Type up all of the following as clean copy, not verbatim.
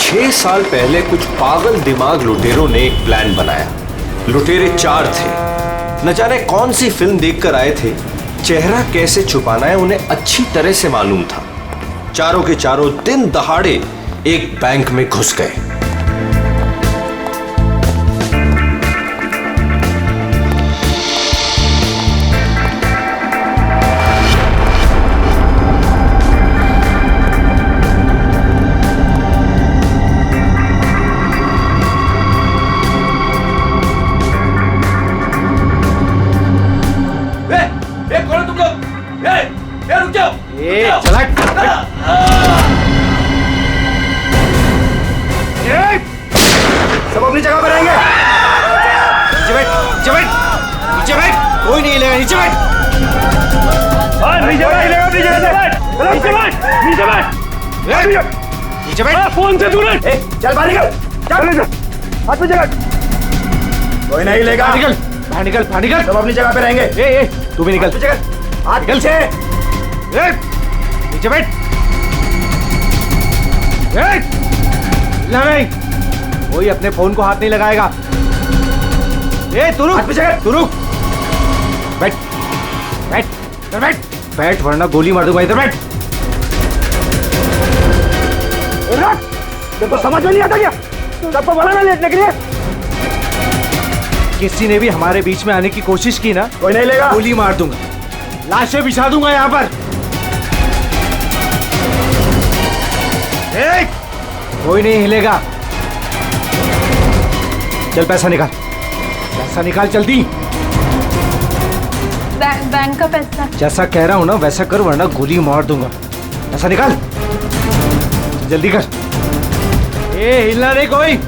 6 साल पहले कुछ पागल दिमाग लुटेरों ने एक प्लान बनाया। लुटेरे 4 थे। न जाने कौन सी फिल्म देखकर आए थे। चेहरा कैसे छुपाना है उन्हें अच्छी तरह से मालूम था। चारों के चारों दिन दहाड़े एक बैंक में घुस गए। सब अपनी जगह पर रहेंगे। नीचे बैठ, नीचे बैठ, नीचे बैठ, कोई नहीं हिलेगा। नीचे बैठ, नीचे बैठ, नीचे बैठ, नीचे बैठ, नीचे बैठ। फोन से दूर चल, बाहर निकल, चल, हाथ में जगह, कोई नहीं हिलेगा। निकल, बाहर निकल, बाहर निकल। सब अपनी जगह पे रहेंगे। तू भी निकल, हाथ निकल से। नीचे बैठ, नहीं, कोई अपने फोन को हाथ नहीं लगाएगा। तू रुक, तू रुक, बैठ, बैठ, इधर बैठ, बैठ वरना गोली मार दूंगा। इधर बैठ। देखो समझ में नहीं आता क्या? सबको बोला ना लेटने के लिए। किसी ने भी हमारे बीच में आने की कोशिश की ना, कोई नहीं लेगा, गोली मार दूंगा, लाशें बिछा दूंगा यहाँ पर। कोई नहीं हिलेगा। चल पैसा निकाल, पैसा निकाल जल्दी। बैंक का पैसा। जैसा कह रहा हूं ना वैसा कर वरना गोली मार दूंगा। पैसा निकाल, जल्दी कर। हिलना नहीं कोई।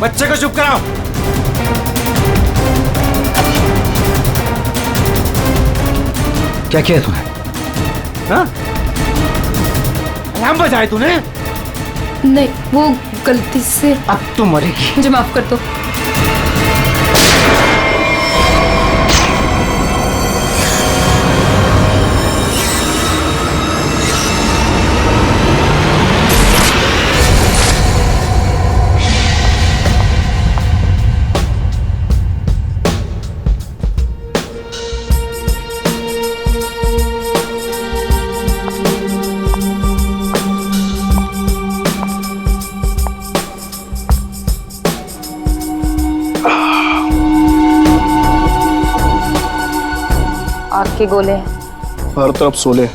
बच्चे को चुप कराओ। क्या किया तूने? हाँ? अलार्म बजाए तूने? नहीं, वो गलती से। अब तो मरेगी। मुझे माफ कर दो। आग के गोले हर तरफ सोले।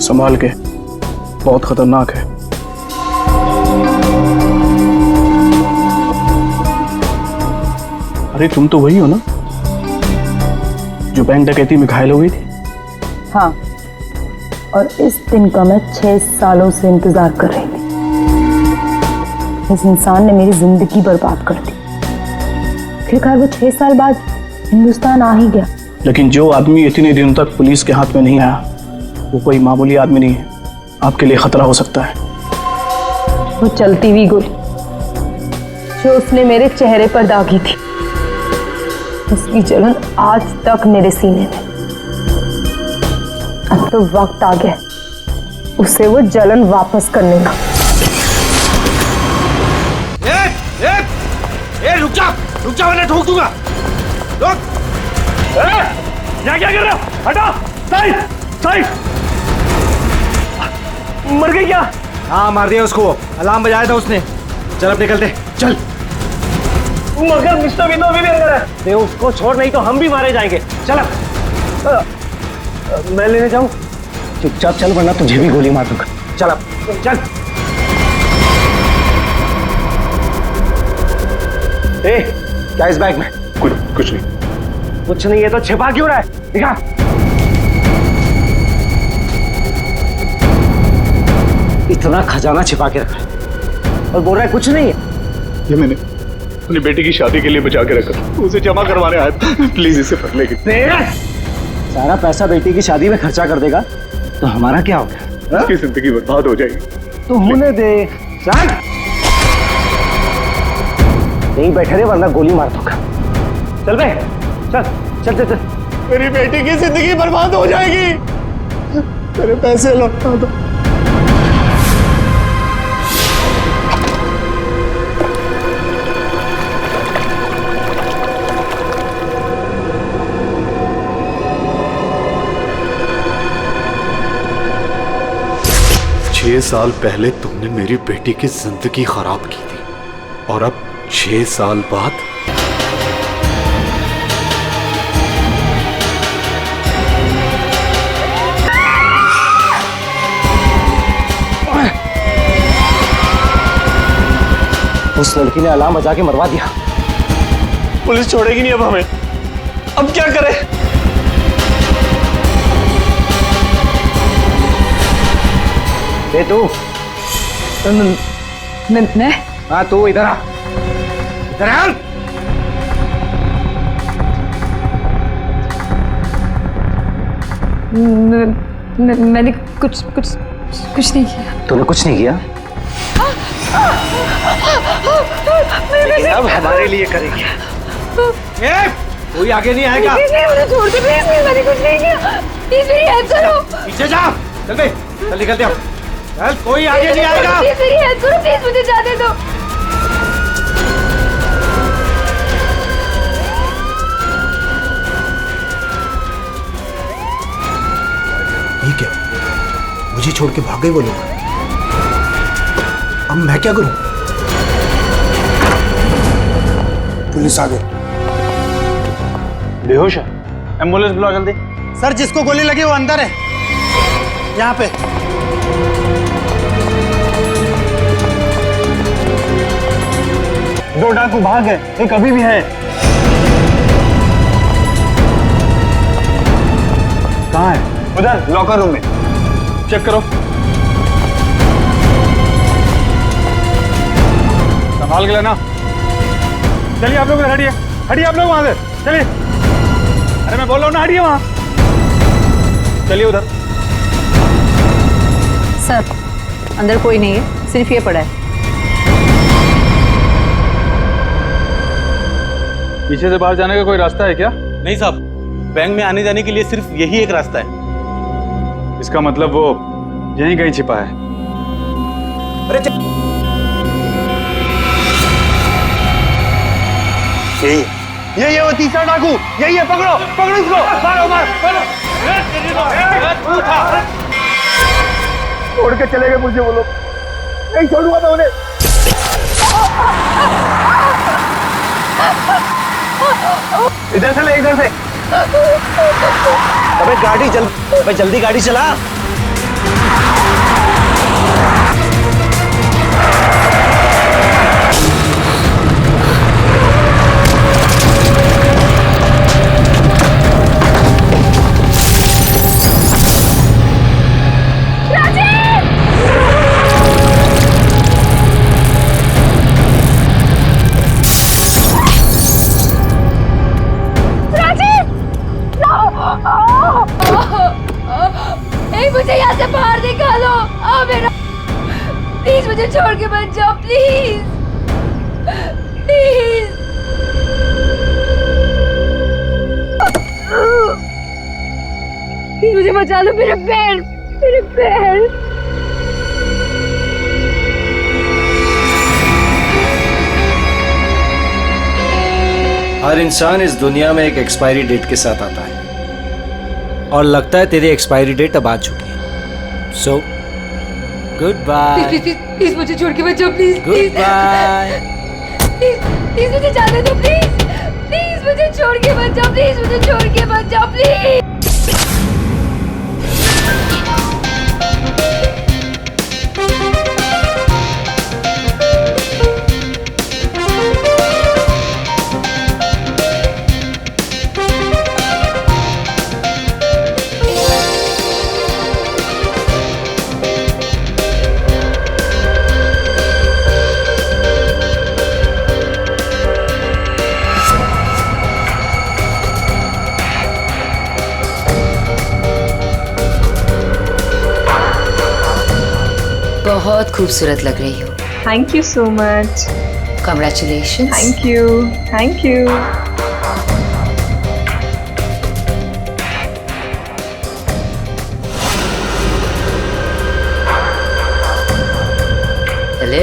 संभाल के, बहुत खतरनाक है। अरे तुम तो वही हो ना जो बैंक डकैती में घायल हो गई थी? हाँ, और इस दिन का मैं 6 सालों से इंतजार कर रही थी। इस इंसान ने मेरी जिंदगी बर्बाद कर दी। आखिरकार वो 6 साल बाद हिंदुस्तान आ ही गया। लेकिन जो आदमी इतने दिनों तक पुलिस के हाथ में नहीं आया वो कोई मामूली आदमी नहीं है। आपके लिए खतरा हो सकता है। वो चलती हुई गोली जो उसने मेरे चेहरे पर दागी थी, उसकी जलन आज तक मेरे सीने में। अब तो वक्त आ गया उसे वो जलन वापस करने का। रुक जा वरना ठोक दूंगा। रुक। क्या कर रहे हो? हटो। Side side. मर गई क्या? हाँ मार दिया उसको। अलार्म बजाया था उसने। चल अब निकलते। चल। मगर मिस्टर विनो भी अंदर है। उसको छोड़, नहीं तो हम भी मारे जाएंगे। चल मैं लेने जाऊं? चुपचाप चल वरना तुझे भी गोली मार दूंगा। चल अब चल। क्या इस बैग में? कुछ नहीं। कुछ नहीं है तो छिपा क्यों रहा है? दिखा। इतना खजाना छिपा के रखा है और बोल रहा है कुछ नहीं है। ये मैंने अपनी बेटी की शादी के लिए बचा के रखा, उसे जमा करवाने आया था। प्लीज इसे पढ़ लेगी। सारा पैसा बेटी की शादी में खर्चा कर देगा तो हमारा क्या होगा? उसकी जिंदगी बर्बाद हो जाएगी। तो होने दे। चल नहीं बैठे रे वरना गोली मार दूंगा। चल बे, चल चल चल चल। मेरी बेटी की जिंदगी बर्बाद हो जाएगी। मेरे पैसे लौटा दो। छह साल पहले तुमने मेरी बेटी की जिंदगी खराब की थी और अब 6 साल बाद उस लड़की ने अलार्म बजा के मरवा दिया। पुलिस छोड़ेगी नहीं अब हमें। अब क्या करें? ए तू, मैं हाँ तू इधर आ, इधर आ। मैंने कुछ कुछ कुछ नहीं किया। तूने कुछ नहीं किया? लेकिन अब हमारे लिए करेगी। कोई आगे नहीं आएगा। मुझे छोड़ दो प्लीज, मैंने कुछ नहीं किया। प्लीज मेरी हेल्प करो। पीछे जा। चल बे, चल निकल जाओ। चल कोई आगे नहीं आएगा। प्लीज मेरी हेल्प करो, प्लीज मुझे जाने दो। ये क्या? मुझे छोड़ के भाग गए वो लोग। अब मैं क्या करूं? पुलिस आ गई। बेहोश है। एम्बुलेंस बुलाओ जल्दी। सर जिसको गोली लगी वो अंदर है, यहाँ पे। दो डाकू भाग गए, एक अभी भी है। कहाँ है? उधर लॉकर रूम में। चेक करो। संभाल के लेना। चलिए आप लोग हटिए, हटिए आप लोग वहां से। चलिए, अरे मैं बोल रहा हूँ ना, हटिए वहां। चलिए उधर। सर अंदर कोई नहीं है, सिर्फ ये पड़ा है। पीछे से बाहर जाने का कोई रास्ता है क्या? नहीं साहब, बैंक में आने जाने के लिए सिर्फ यही एक रास्ता है। इसका मतलब वो यहीं कहीं छिपा है। यही है वो तीसरा डाकू। यही है, पकड़ो पकड़ो इसको। मारो मारो मारो। छोड़ के चले गए मुझे वो लोग। नहीं छोड़ूंगा मैं उन्हें। इधर से ले, इधर से। अबे गाड़ी जल्दी गाड़ी चला। मुझे यहाँ से बाहर निकालो। मेरा प्लीज मुझे छोड़ के मत जाओ, प्लीज प्लीज। प्लीज मुझे बचा लो। मेरे पैर, मेरे पैर। हर इंसान इस दुनिया में एक एक्सपायरी डेट के साथ आता है और लगता है तेरी एक्सपायरी डेट अब आ चुकी है। So good bye. प्लीज मुझे छोड़ के मत जाओ, प्लीज गुड बाय। प्लीज मुझे जाने दो, प्लीज प्लीज मुझे छोड़ के मत जाओ, प्लीज मुझे छोड़ के मत जाओ, प्लीज। बहुत खूबसूरत लग रही हो। Thank you so much. Congratulations. Thank you, thank you. Hello.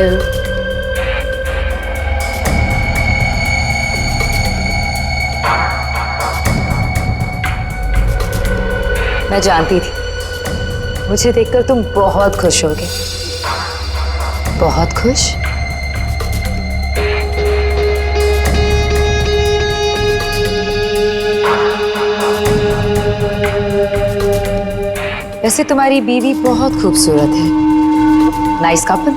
मैं जानती थी मुझे देखकर तुम बहुत खुश होगे। बहुत खुश। वैसे तुम्हारी बीवी बहुत खूबसूरत है। Nice couple.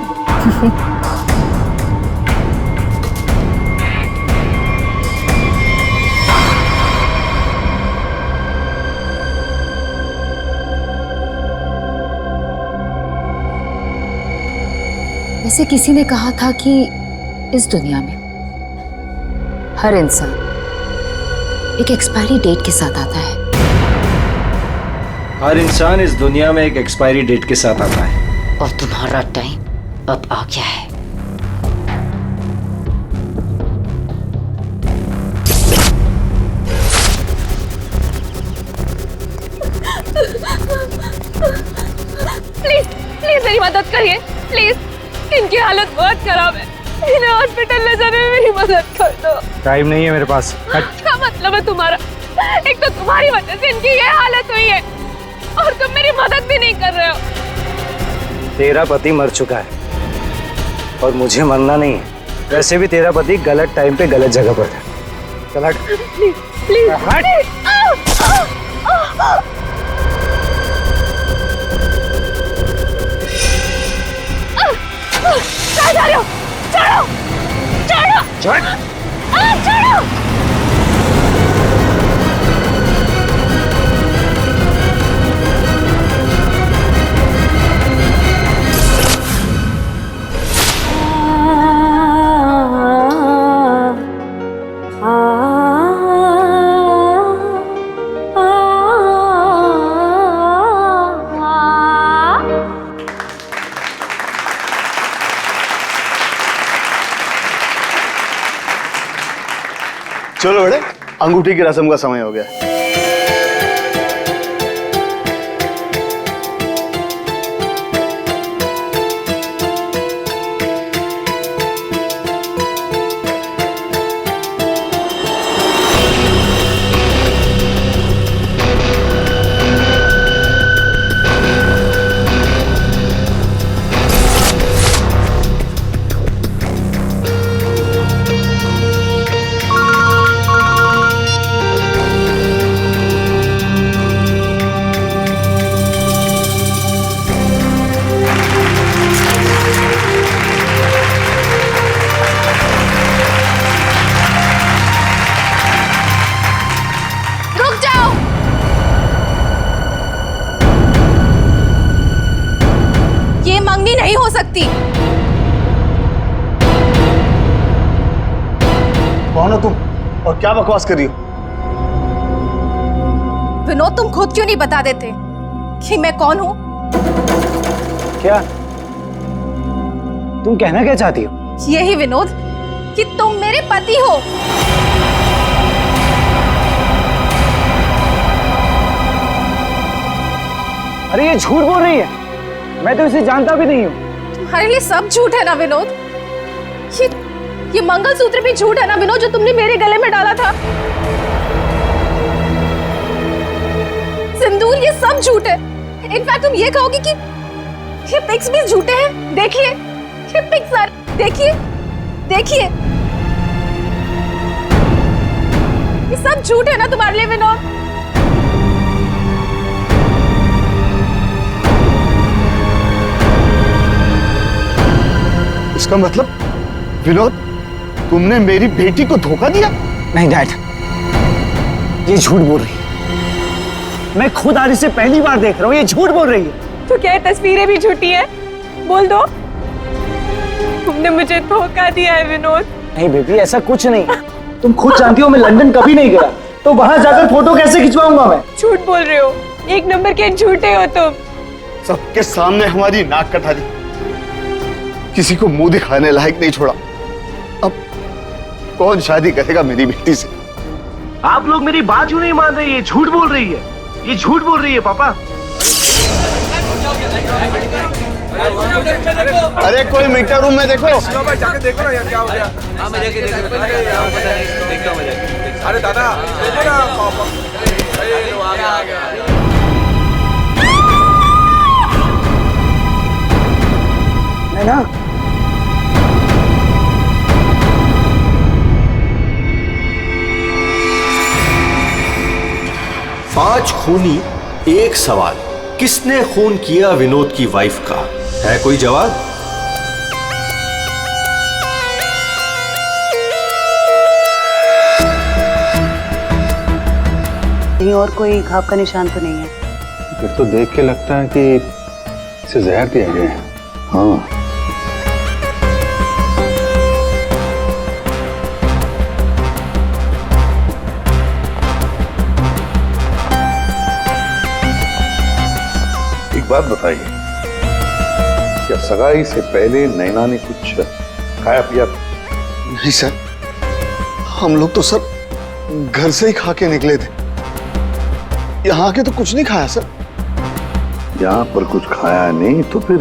वैसे किसी ने कहा था कि इस दुनिया में हर इंसान एक एक्सपायरी डेट के साथ आता है। हर इंसान इस दुनिया में एक एक्सपायरी डेट के साथ आता है। और तुम्हारा टाइम अब आ गया है। प्लीज प्लीज मेरी मदद करिए, प्लीज। इनकी हालत बहुत खराब है, इन्हें हॉस्पिटल ले जाने में मेरी मदद कर दो। टाइम नहीं है मेरे पास। क्या मतलब है तुम्हारा? एक तो तुम्हारी वजह से इनकी ये हालत हुई है और तुम मेरी मदद भी नहीं कर रहे हो। तेरा पति मर चुका है और मुझे मरना नहीं है। वैसे भी तेरा पति गलत टाइम पे गलत जगह पर था। चल हट। प्लीज प्लीज हट। कहाँ जा रहे हो? छोड़ो छोड़ो छोड़ो। चलो बेटे, अंगूठी की रस्म का समय हो गया। नहीं हो सकती। कौन हो तुम और क्या बकवास कर रही हो? विनोद, तुम खुद क्यों नहीं बता देते कि मैं कौन हूं? क्या तुम कहना क्या चाहती हो? यही विनोद कि तुम मेरे पति हो। अरे ये झूठ बोल रही है, मैं तो इसे जानता भी नहीं हूँ। तुम्हारे लिए सब झूठ है ना विनोद? ये मंगलसूत्र भी झूठ है ना विनोद, जो तुमने मेरे गले में डाला था? सिंदूर, ये सब झूठ है। इनफैक्ट तुम ये कहोगे कि ये पिक्स भी झूठे हैं। देखिए ये पिक्स, देखिए देखिए, ये सब झूठ है ना तुम्हारे लिए विनोद? इसका मतलब विनोद, तुमने मेरी बेटी को धोखा दिया? नहीं डैड, ये झूठ बोल रही है। मैं खुद आज इसे पहली बार देख रहा हूँ, ये झूठ बोल रही है। तो क्या ये तस्वीरें भी झूठी है? बोल दो, तुमने मुझे धोखा दिया है विनोद। नहीं बेबी, ऐसा कुछ नहीं। तुम खुद जानती हो मैं लंदन कभी नहीं गया, तो वहां जाकर फोटो कैसे खिंचवाऊंगा मैं? झूठ बोल रहे हो, एक नंबर के झूठे हो तुम। सबके सामने हमारी नाक कटा दी। किसी को मुंह दिखाने लायक नहीं छोड़ा। अब कौन शादी करेगा मेरी बेटी से? आप लोग मेरी बात क्यों नहीं मान रहे? ये झूठ बोल रही है, ये झूठ बोल रही है पापा। अरे कोई मीटर रूम में देखो। जाके देखो ना यार क्या हो गया। अरे दादा देखो ना ना 5 खूनी एक सवाल, किसने खून किया विनोद की वाइफ का? है कोई जवाब? कहीं और कोई घाव का निशान तो नहीं है? फिर तो देख के लगता है कि इसे जहर दिया गया है। हाँ, एक बात बताइए, क्या सगाई से पहले नैना ने कुछ खाया पिया? नहीं सर, हम लोग तो सर घर से ही खा के निकले थे। यहाँ के तो कुछ नहीं खाया सर। यहाँ पर कुछ खाया नहीं तो फिर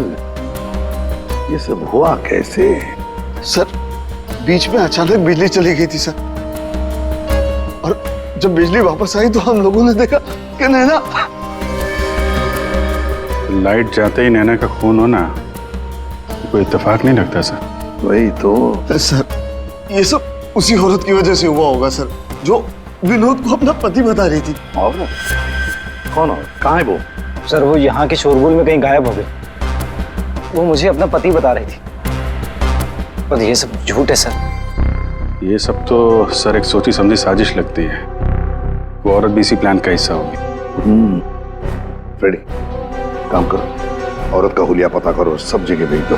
ये सब हुआ कैसे? सर बीच में अचानक बिजली चली गई थी सर, और जब बिजली वापस आई तो हम लोगों ने देखा कि नैना। लाइट जाते ही नैना का खून होना कोई इत्तेफाक नहीं लगता सर। वही तो सर, ये सब उसी औरत की वजह से हुआ होगा सर, जो विनोद को अपना पति बता रही थी। और कौन और कहाँ है वो? सर वो यहाँ के शोरगुल में कहीं गायब हो गई। वो मुझे अपना पति बता रही थी, पर ये सब झूठ है सर। ये सब तो सर एक सोची समझी साजिश लगती है। वो औरत भी इसी प्लान का हिस्सा होगी। फ्रेडी, काम करो, औरत का हुलिया पता करो, सब जगह भेज दो।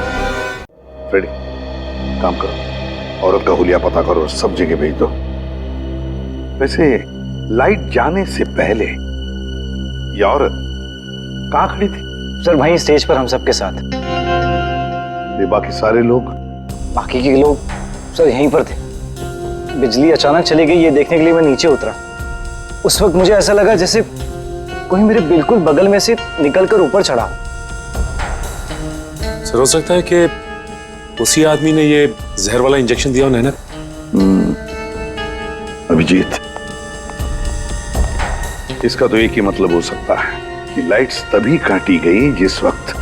फ्रेडी, काम करो, औरत का हुलिया पता करो, सब जगह भेज दो। वैसे लाइट जाने से पहले ये औरत कहाँ खड़ी थी? सर वहीं स्टेज पर हम सबके साथ। ये बाकी सारे लोग? बाकी के लोग सर यहीं पर थे। बिजली अचानक चली गई ये देखने के लिए मैं नीचे उतरा। उस वक्त मुझे ऐसा लगा जैसे कोई मेरे बिल्कुल बगल में से निकलकर ऊपर चढ़ा। सर हो सकता है कि उसी आदमी ने ये जहर वाला इंजेक्शन दिया हो नैना। अभिजीत, इसका तो एक ही मतलब हो सकता है कि लाइट्स तभी काटी गई जिस वक्त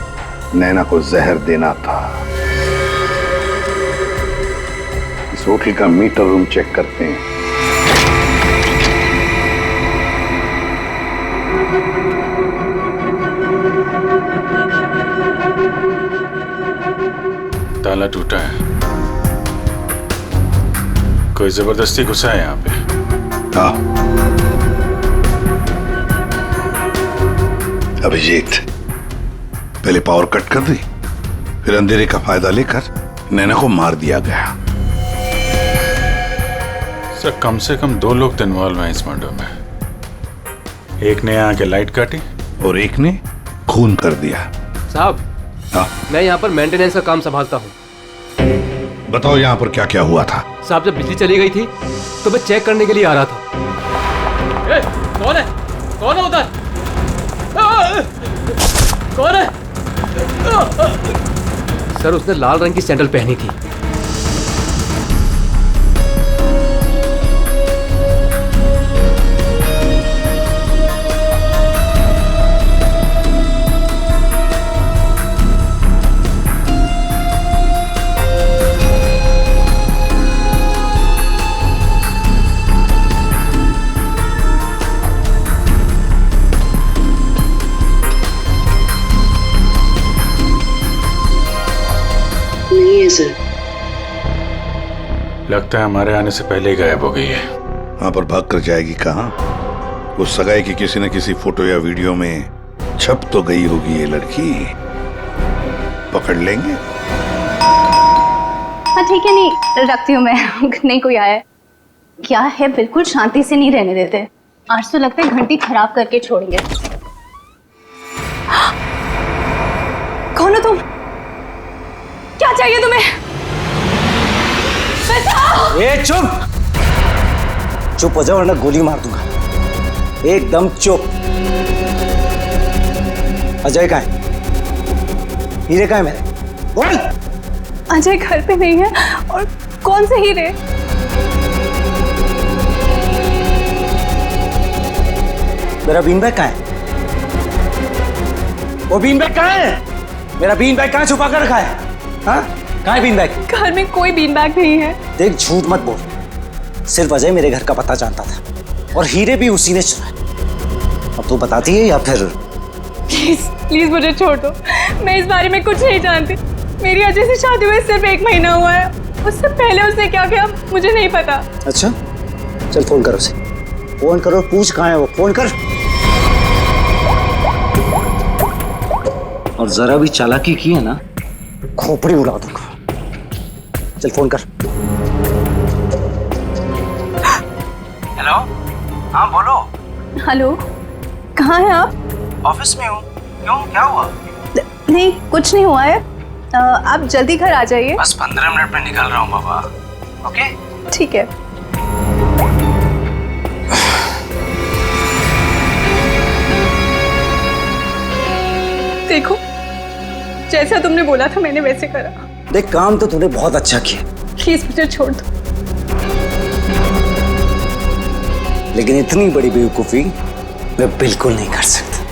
नैना को जहर देना था। इस होटल का मीटर रूम चेक करते हैं। ताला टूटा है, कोई जबरदस्ती घुसा है यहाँ पे। हाँ अभिजीत, पहले पावर कट कर दी, फिर अंधेरे का फायदा लेकर नैना को मार दिया गया। सर कम से कम 2 लोग तो इन्वॉल्व हैं इस मर्डर में। एक ने आके लाइट काटी और एक ने खून कर दिया। साहब, हाँ? मैं यहाँ पर मेंटेनेंस का काम संभालता हूँ। बताओ यहाँ पर क्या क्या हुआ था? साहब जब बिजली चली गई थी तो मैं चेक करने के लिए आ रहा था। कौन है? कौन है उधर? कौन है? सर उसने लाल रंग की सैंडल पहनी थी। लगता है हमारे आने से पहले ही गायब हो गई है। वहां पर भाग कर जाएगी कहां? उस सगाई की किसी न किसी फोटो या वीडियो में छप तो गई होगी ये लड़की। पकड़ लेंगे। हाँ ठीक है, नहीं रखती हूँ मैं। नहीं कोई आया है क्या है? बिल्कुल शांति से नहीं रहने देते। आज तो लगता है घंटी खराब करके छोड़ेंगे। कौन हो तुम? क्या चाहिए तुम्हें? बचाओ! ए चुप! चुप हो जाओ वरना गोली मार दूंगा। एकदम चुप। अजय कहाँ है? हीरे कहाँ है मेरे? बोल! अजय घर पे नहीं है। और कौन से हीरे? मेरा बीन बैग कहाँ है? वो बीन बैग कहाँ है? मेरा बीन बैग कहाँ छुपा कर रखा है? हाँ? कहाँ है बीन बैग? घर में कोई बीन बैग नहीं है। देख झूठ मत बोल। सिर्फ अजय मेरे घर का पता जानता था और हीरे भी उसी ने चुराए। अब तू बताती है या फिर? प्लीज प्लीज मुझे छोड़ दो। मैं इस बारे में कुछ नहीं जानती। मेरी अजय से शादी हुए सिर्फ 1 महीना हुआ है। उससे पहले उसने क्या किया मुझे नहीं पता। अच्छा चल फोन करो उसे। फोन करो, पूछ कहाँ है वो। फोन कर। और जरा भी चालाकी की है ना खोपड़ी उड़ा दूंगा। चल फोन कर। हेलो, हाँ बोलो। हेलो, कहाँ हैं आप? ऑफिस में हूँ। क्यों, क्या हुआ? नहीं कुछ नहीं हुआ है। आप जल्दी घर आ जाइए। बस 15 मिनट में निकल रहा हूँ बाबा। ओके ठीक है। देखो जैसा तुमने बोला था मैंने वैसे करा। देख काम तो तूने बहुत अच्छा किया। प्लीज मुझे छोड़ दो। लेकिन इतनी बड़ी बेवकूफी मैं बिल्कुल नहीं कर सकता।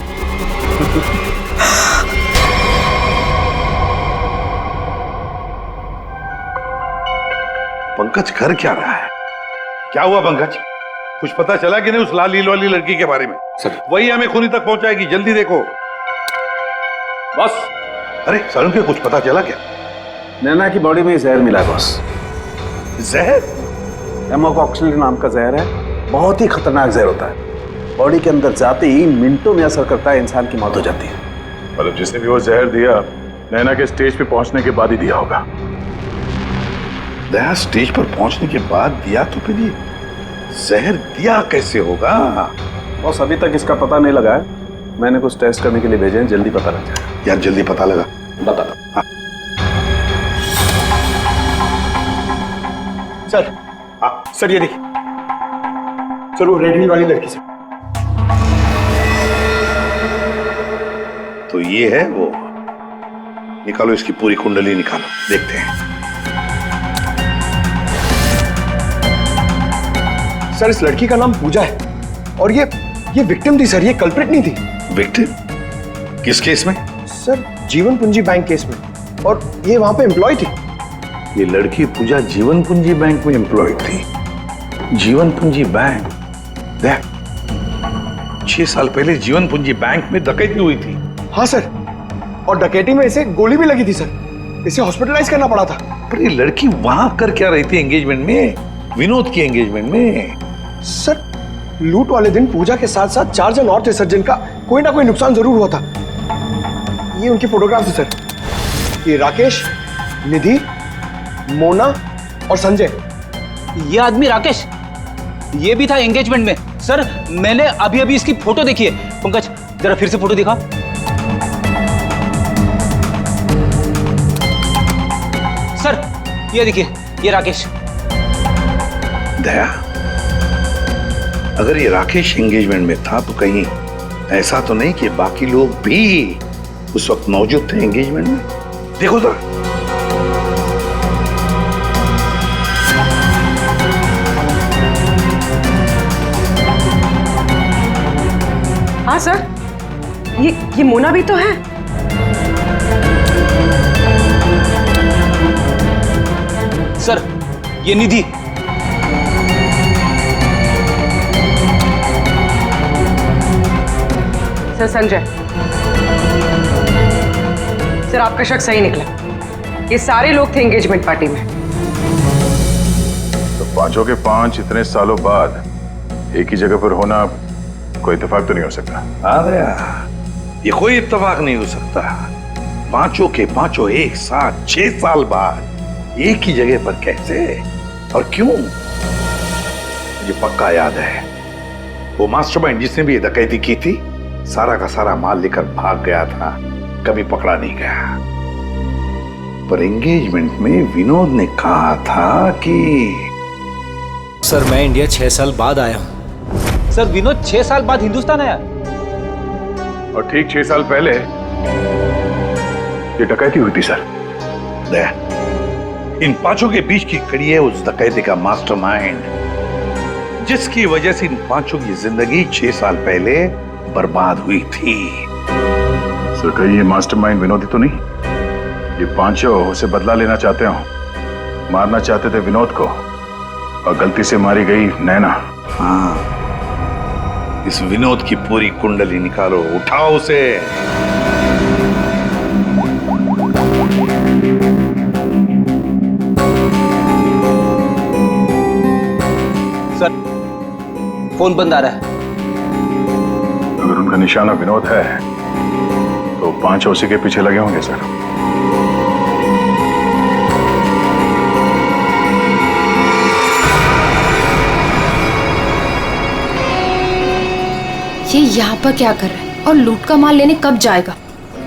पंकज कर क्या रहा है? क्या हुआ पंकज? कुछ पता चला कि नहीं उस लाल लील वाली लड़की के बारे में? सर वही हमें खूनी तक पहुंचाएगी, जल्दी देखो। बस। अरे सर के कुछ पता चला क्या? नैना की बॉडी में जहर मिला है बॉस। जहर? एमोकॉक्सिलिन नाम का जहर है। बहुत ही खतरनाक जहर होता है। बॉडी के अंदर जाते ही मिनटों में असर करता है, इंसान की मौत हो जाती है। मतलब जिसने भी वो जहर दिया नैना के स्टेज पे पहुंचने के बाद ही दिया होगा। दया स्टेज पर पहुंचने के बाद दिया तो फिर ये जहर दिया कैसे होगा? बॉस अभी तक इसका पता नहीं लगा है। मैंने कुछ टेस्ट करने के लिए भेजे हैं, जल्दी पता लग जाएगा। यार जल्दी पता लगा बता दो। हाँ। सर सर ये देखिए सर, वो रेड हिल वाली लड़की से। तो ये है वो। निकालो इसकी पूरी कुंडली निकालो, देखते हैं। सर इस लड़की का नाम पूजा है और ये विक्टिम थी सर, ये कल्प्रिट नहीं थी। विक्टिम? किस केस में? सर जीवन पूंजी बैंक केस में, और ये वहां पे एम्प्लॉय थी। ये लड़की पूजा जीवन पूंजी बैंक में एम्प्लॉय थी। जीवन पूंजी बैंक? देख 6 साल पहले जीवन पूंजी बैंक में डकैती हुई थी। हाँ सर, और डकैती में इसे गोली भी लगी थी सर। इसे हॉस्पिटलाइज करना पड़ा था। पर ये लड़की वहां कर क्या रही थी एंगेजमेंट में, विनोद की एंगेजमेंट में? सर लूट वाले दिन पूजा के साथ साथ 4 जन और थे सर, जिनका कोई ना कोई नुकसान जरूर हुआ था। ये उनकी फोटोग्राफ है सर। ये राकेश, निधि, मोना और संजय। ये आदमी राकेश, ये भी था एंगेजमेंट में। सर मैंने अभी अभी इसकी फोटो देखी है। पंकज जरा फिर से फोटो दिखा। सर ये देखिए, ये राकेश। दया, अगर ये राकेश एंगेजमेंट में था तो कहीं ऐसा तो नहीं कि बाकी लोग भी उस वक्त मौजूद थे एंगेजमेंट में? देखो तो। हाँ सर, ये मोना भी तो है। सर ये निधि। सर संजय, सर आपका शक सही निकला। ये सारे लोग थे एंगेजमेंट पार्टी में। तो पांचों के पांच इतने सालों बाद एक ही जगह पर होना कोई इत्तेफाक तो नहीं हो सकता। अरे ये कोई इत्तेफाक नहीं हो सकता। पांचों के पांचों एक साथ 6 साल बाद एक ही जगह पर कैसे और क्यों? मुझे पक्का याद है वो मास्टरमाइंड जिसने भी ये डकैती की थी सारा का सारा माल लेकर भाग गया था, कभी पकड़ा नहीं गया। पर एंगेजमेंट में विनोद ने कहा था कि सर मैं इंडिया 6 साल बाद आया हूँ। सर विनोद 6 साल बाद हिंदुस्तान आया और ठीक 6 साल पहले ये डकैती हुई थी सर। इन पांचों के बीच की कड़ी है उस डकैती का मास्टरमाइंड, जिसकी वजह से इन पांचों की जिंदगी 6 साल पहले बर्बाद हुई थी। सर कहीं ये मास्टरमाइंड विनोद ही तो नहीं? ये पांचों उसे बदला लेना चाहते हो, मारना चाहते थे विनोद को और गलती से मारी गई नैना। हाँ, इस विनोद की पूरी कुंडली निकालो, उठाओ उसे। सर फोन बंद आ रहा है। अगर उनका निशाना विनोद है तो पांचों उसी के पीछे लगे होंगे सर। ये यहाँ पर क्या कर रहा है और लूट का माल लेने कब जाएगा?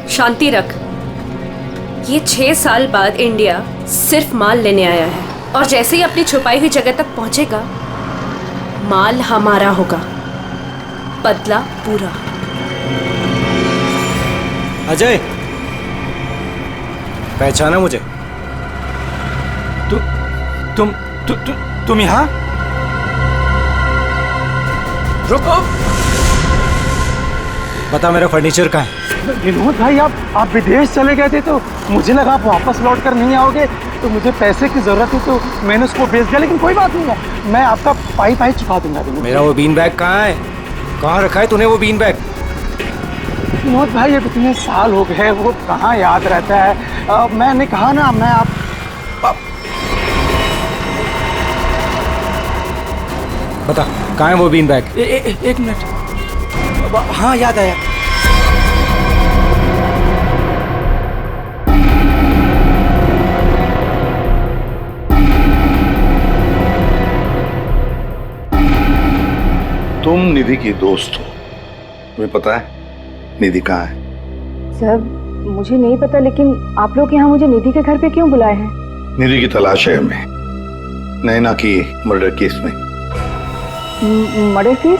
शांति रख। ये 6 साल बाद इंडिया सिर्फ माल लेने आया है और जैसे ही अपनी छुपाई हुई जगह तक पहुंचेगा माल हमारा होगा, बदला पूरा। अजय पहचाना मुझे? तुम यहाँ? रुको, बता मेरा फर्नीचर कहाँ है? विनोद भाई आप विदेश चले गए थे तो मुझे लगा आप वापस लौट कर नहीं आओगे, तो मुझे पैसे की जरूरत थी तो मैंने उसको बेच दिया, लेकिन कोई बात नहीं है, मैं आपका पाई चुका दूंगा। मेरा वो बीन बैग कहाँ है? कहाँ रखा है तूने वो बीन बैग? विनोद भाई अब इतने साल हो गए, वो कहाँ याद रहता है। मैंने कहा ना, मैं आप बता कहाँ है वो बीन बैग? एक मिनट। हाँ याद आया। तुम निधि की दोस्त हो, तुम्हें पता है निधि कहाँ है? सर मुझे नहीं पता, लेकिन आप लोग यहाँ मुझे निधि के घर पे क्यों बुलाए हैं? निधि की तलाश है हमें, नैना की मर्डर केस में। Murder case?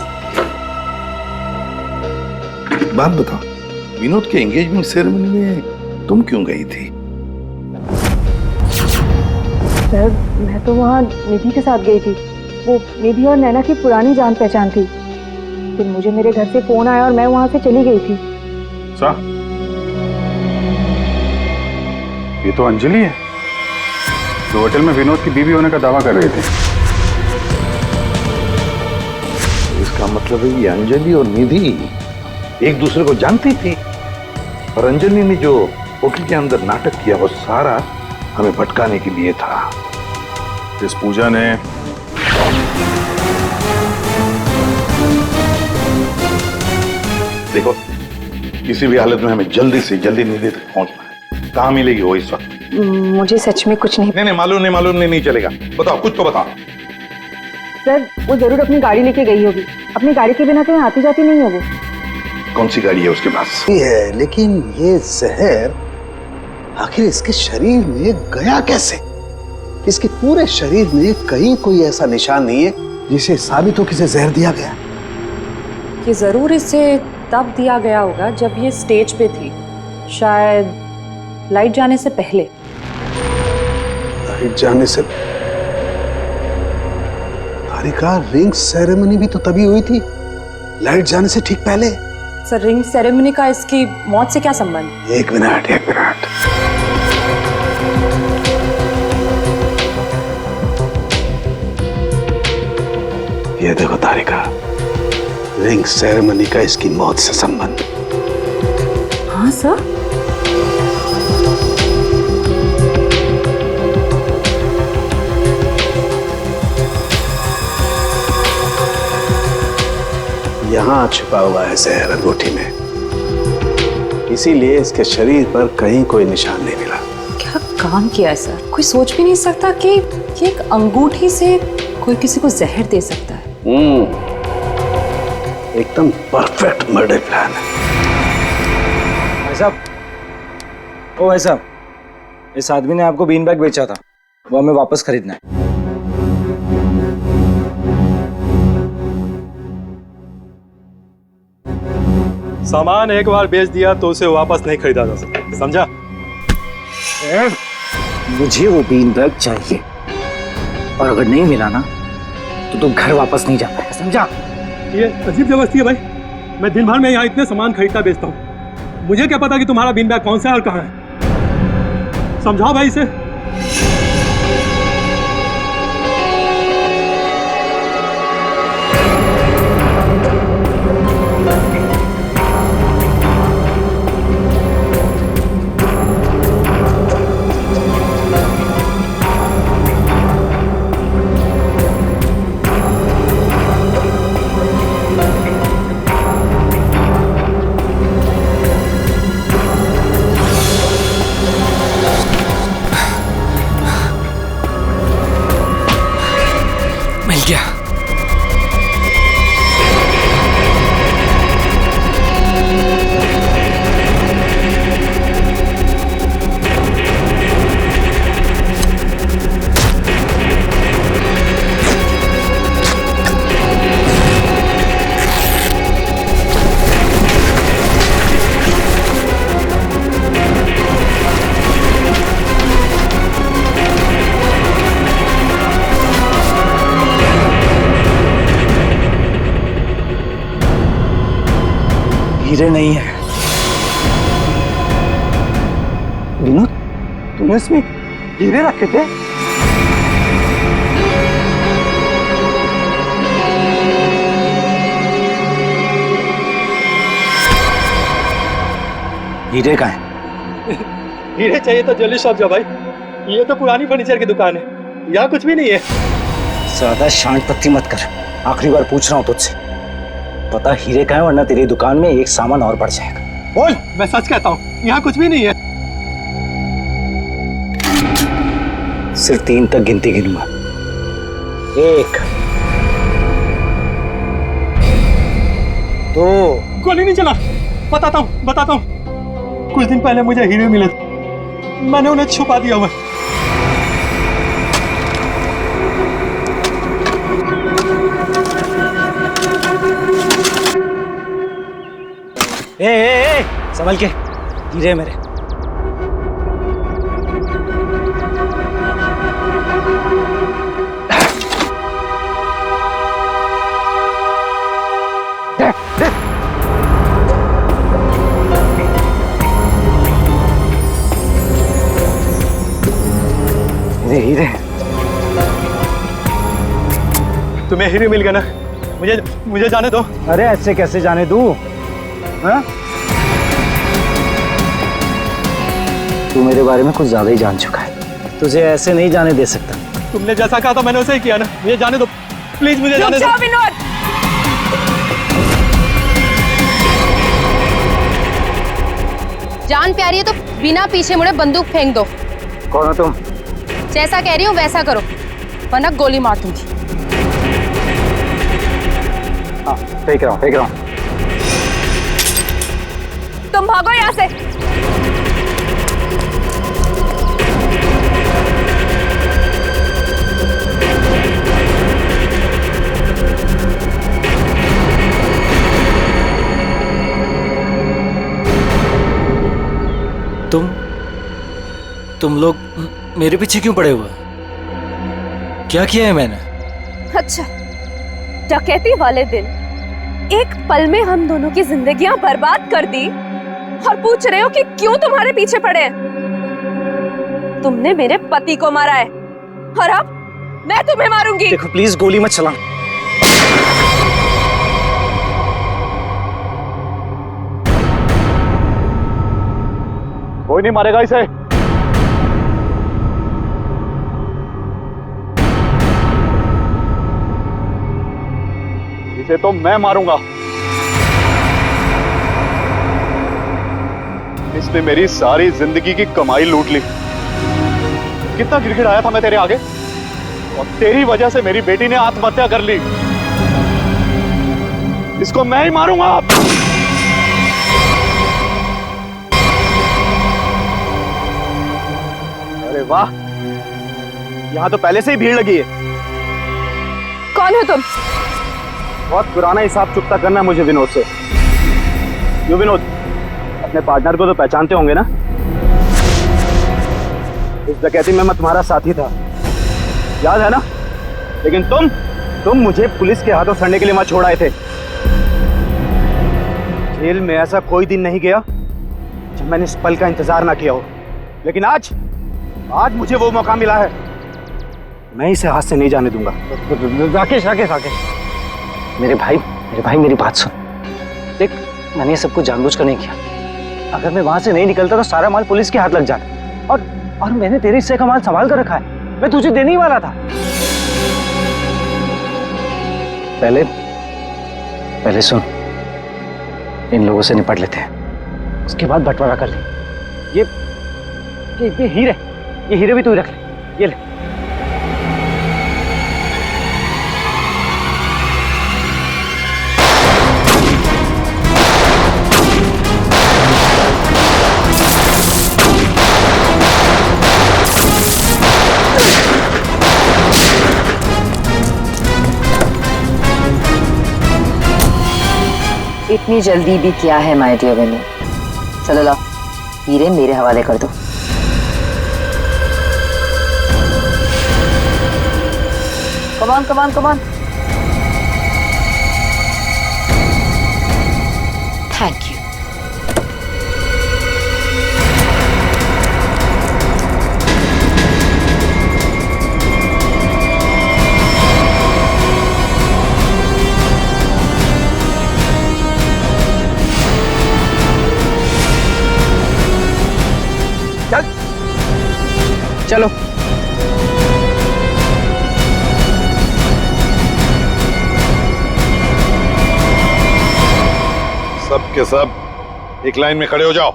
बात बताओ, विनोद के एंगेजमेंट सेरेमनी में तुम क्यों गई थी? सर मैं तो वहाँ निधि के साथ गई थी, वो निधि और नैना की पुरानी जान पहचान थी। फिर मुझे मेरे घर से फोन आया और मैं वहाँ से चली गई थी। ये तो अंजलि है जो होटल में विनोद की बीवी होने का दावा कर रही थी। इसका मतलब है ये अंजलि और निधि एक दूसरे को जानती थी, और अंजलि ने जो होटल के अंदर नाटक किया वो सारा हमें भटकाने के लिए था। इस पूजा ने देखो, किसी भी हालत में हमें जल्दी से जल्दी निधि तक पहुंचना है। कहाँ मिलेगी वो इस वक्त? मुझे सच में कुछ नहीं मालूम नहीं चलेगा। बताओ, कुछ तो बताओ। सर वो जरूर अपनी गाड़ी लेके गई होगी, अपनी गाड़ी के बिना कहीं आती जाती नहीं होगी। कौन सी गाड़ी है उसके पास? है, लेकिन ये जहर आखिर इसके शरीर में गया कैसे? इसके पूरे शरीर में कहीं कोई ऐसा निशान नहीं है जिसे साबित हो कि इसे जहर दिया गया। ये जरूर इसे तब दिया गया होगा जब ये स्टेज पे थी, शायद लाइट जाने से पहले। लाइट जाने से? तारिका, रिंग सेरेमनी भी तो तभी हुई थी, लाइट जाने से ठीक पहले। सर रिंग सेरेमनी का इसकी मौत से क्या संबंध? एक मिनट। ये देखो तारिका, रिंग सेरेमनी का इसकी मौत से संबंध। हाँ सर। यहाँ छुपा हुआ है जहर अंगूठी में, इसीलिए इसके शरीर पर कहीं कोई निशान नहीं मिला। क्या काम किया है सर? कोई सोच भी नहीं सकता कि एक अंगूठी से कोई किसी को जहर दे सकता है। एकदम परफेक्ट मर्डर प्लान है। भाई साहब, ओ भाई साहब, इस आदमी ने आपको बीन बैग बेचा था, वो हमें वापस खरीदना है। सामान एक बार बेच दिया तो उसे वापस नहीं खरीदा जा सकता, समझा? मुझे वो बीन बैग चाहिए, और अगर नहीं मिला ना तो तुम घर वापस नहीं जा पाएगा, समझा? ये अजीब जबरदस्ती है भाई। मैं दिन भर में यहाँ इतने सामान खरीदता बेचता हूँ, मुझे क्या पता कि तुम्हारा बीन बैग कौन सा है और कहाँ है। समझाओ भाई इसे। मिल गया। हीरे नहीं है। विनोद, तूने इसमें हीरे रखे थे? हीरे कहाँ है? हीरे चाहिए तो ज्वेलरी शॉप जा भाई, ये तो पुरानी फर्नीचर की दुकान है, यहाँ कुछ भी नहीं है। ज्यादा शांत पत्ती मत कर, आखिरी बार पूछ रहा हूँ तुझसे, पता हीरे कहाँ है, वरना तेरी दुकान में एक सामान और बढ़ जाएगा। बोल। मैं सच कहता हूँ, यहाँ कुछ भी नहीं है। सिर्फ 3 तक गिनती गिनूंगा। 1 2 गोली नहीं चला। बताता हूँ। कुछ दिन पहले मुझे हीरे मिले थे, मैंने उन्हें छुपा दिया हुआ। ए, संभल के, हीरे मेरे। हीरे तुम्हें हीरे मिल गया ना, मुझे जाने दो। अरे ऐसे कैसे जाने दूं? हाँ? तू मेरे बारे में कुछ ज्यादा ही जान चुका है, तुझे ऐसे नहीं जाने दे सकता। तुमने जैसा कहा था मैंने वैसे ही किया ना, मुझे जाने दो प्लीज, मुझे जाने दो। विनोद, जान प्यारी है तो बिना पीछे मुड़े बंदूक फेंक दो। कौन हो तुम? जैसा कह रही हूँ वैसा करो, वरना गोली मार दूंगी। हाँ, फेंक रहा हूँ। तुम भागो यहाँ से। तुम लोग मेरे पीछे क्यों पड़े हुए? क्या किया है मैंने? अच्छा, डकैती वाले दिन एक पल में हम दोनों की जिंदगियां बर्बाद कर दी और पूछ रहे हो कि क्यों तुम्हारे पीछे पड़े हैं? तुमने मेरे पति को मारा है और अब मैं तुम्हें मारूंगी। देखो प्लीज गोली मत चला। कोई नहीं मारेगा इसे। इसे तो मैं मारूंगा। इसने मेरी सारी जिंदगी की कमाई लूट ली। कितना गिड़गिड़ाया था मैं तेरे आगे, और तेरी वजह से मेरी बेटी ने आत्महत्या कर ली। इसको मैं ही मारूंगा। अरे वाह, यहाँ तो पहले से ही भीड़ लगी है। कौन हो तुम? बहुत पुराना हिसाब चुकता करना है मुझे विनोद से। क्यों विनोद, अपने पार्टनर को तो पहचानते होंगे ना? इस डकैती में मैं तुम्हारा साथी था, याद है ना? लेकिन तुम मुझे पुलिस के हाथों सड़ने के लिए वहां छोड़ आए थे। जेल में ऐसा कोई दिन नहीं गया जब मैंने इस पल का इंतजार ना किया हो। लेकिन आज मुझे वो मौका मिला है, मैं इसे हाथ से नहीं जाने दूंगा। राकेश राकेश राकेश, मेरे भाई मेरी बात सुन। देख, मैंने ये सब कुछ जानबूझकर नहीं किया। अगर मैं वहां से नहीं निकलता तो सारा माल पुलिस के हाथ लग जाता। और मैंने तेरे हिस्से का माल संभाल कर रखा है, मैं तुझे देने ही वाला था। पहले सुन, इन लोगों से निपट लेते हैं, उसके बाद बंटवारा कर ले। ये हीरे भी तू ही रख ले, ये ले। इतनी जल्दी भी क्या है माय डियर विनोद? चलो लाओ, हीरे मेरे हवाले कर दो। Come on. Thank you. चलो। सब के सब एक लाइन में खड़े हो जाओ।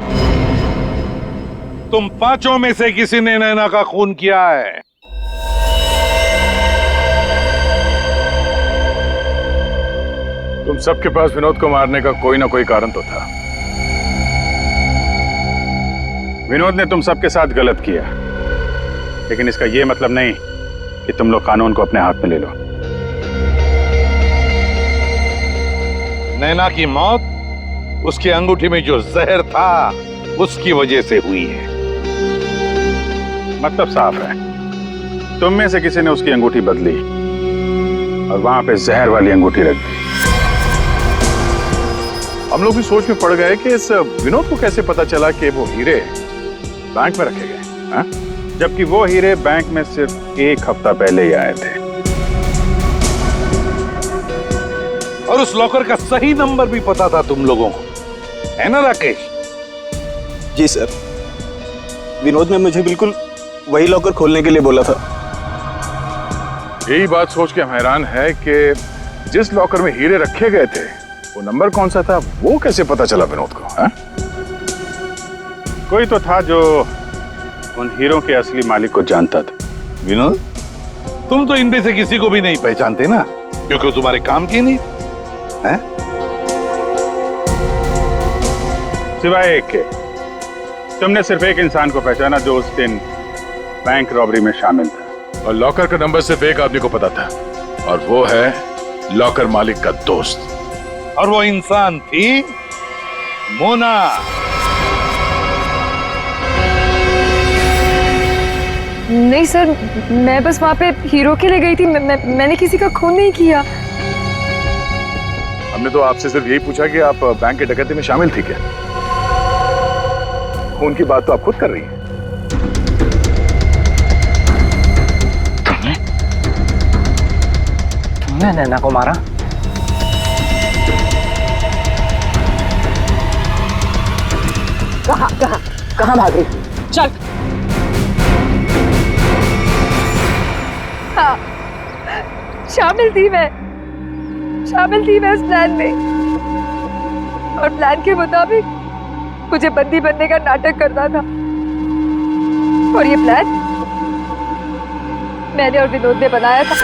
तुम पांचों में से किसी ने नैना का खून किया है? तुम सबके पास विनोद को मारने का कोई ना कोई कारण तो था। विनोद ने तुम सबके साथ गलत किया, लेकिन इसका यह मतलब नहीं कि तुम लोग कानून को अपने हाथ में ले लो। नैना की मौत उसकी अंगूठी में जो जहर था उसकी वजह से हुई है। मतलब साफ है, तुम में से किसी ने उसकी अंगूठी बदली और वहां पे जहर वाली अंगूठी रख दी। हम लोग भी सोच में पड़ गए कि इस विनोद को कैसे पता चला कि वो हीरे बैंक में रखे गए, हाँ? जबकि वो हीरे बैंक में सिर्फ एक हफ्ता पहले ही आए थे। और उस लॉकर का सही नंबर भी पता था तुम लोगों को, है ना राकेश? जी सर, विनोद ने मुझे बिल्कुल वही लॉकर खोलने के लिए बोला था। यही बात सोच के हम हैरान है कि जिस लॉकर में हीरे रखे गए थे वो नंबर कौन सा था, वो कैसे पता चला विनोद को, हाँ? कोई तो था जो उन हीरों के असली मालिक को जानता था। विनोद, तुम तो इनमें से किसी को भी नहीं पहचानते ना, क्योंकि वो तुम्हारे काम की नहीं है। सिवाय एक के, तुमने सिर्फ एक इंसान को पहचाना जो उस दिन बैंक रॉबरी में शामिल था, और लॉकर का नंबर सिर्फ एक आदमी को पता था, और वो है लॉकर मालिक का दोस्त, और वो इंसान थी मोना। नहीं सर, मैं बस वहाँ पे हीरो के लिए गई थी, मैंने किसी का खून नहीं किया। हमने तो आपसे सिर्फ यही पूछा कि आप बैंक के डकैती में शामिल थी क्या? खून की बात तो आप खुद कर रही हैं। तुमने नैना को मारा? कहाँ भाग रही? चल। हाँ, शामिल थी मैं इस प्लान में, और प्लान के मुताबिक मुझे बंदी बनने का नाटक करना था। और ये प्लान मैंने और विनोद ने बनाया था,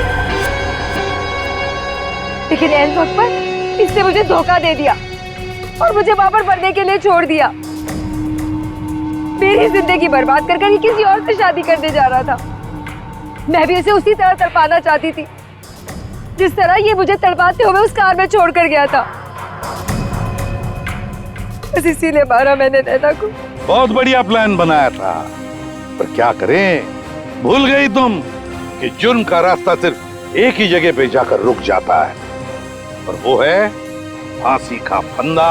लेकिन एन वक्त पर इसने मुझे धोखा दे दिया और मुझे वहां पर बनने के लिए छोड़ दिया। मेरी जिंदगी बर्बाद कर कर ही किसी और से शादी करने जा रहा था। मैं भी उसे उसी तरह तड़पाना चाहती थी जिस तरह ये मुझे तड़पाते हुए उस कार में छोड़कर गया था। बस इसीलिए मारा मैंने नैना को। बहुत बढ़िया प्लान बनाया था, पर क्या करें, भूल गई तुम कि जुर्म का रास्ता सिर्फ एक ही जगह पे जाकर रुक जाता है, और वो है फांसी का फंदा।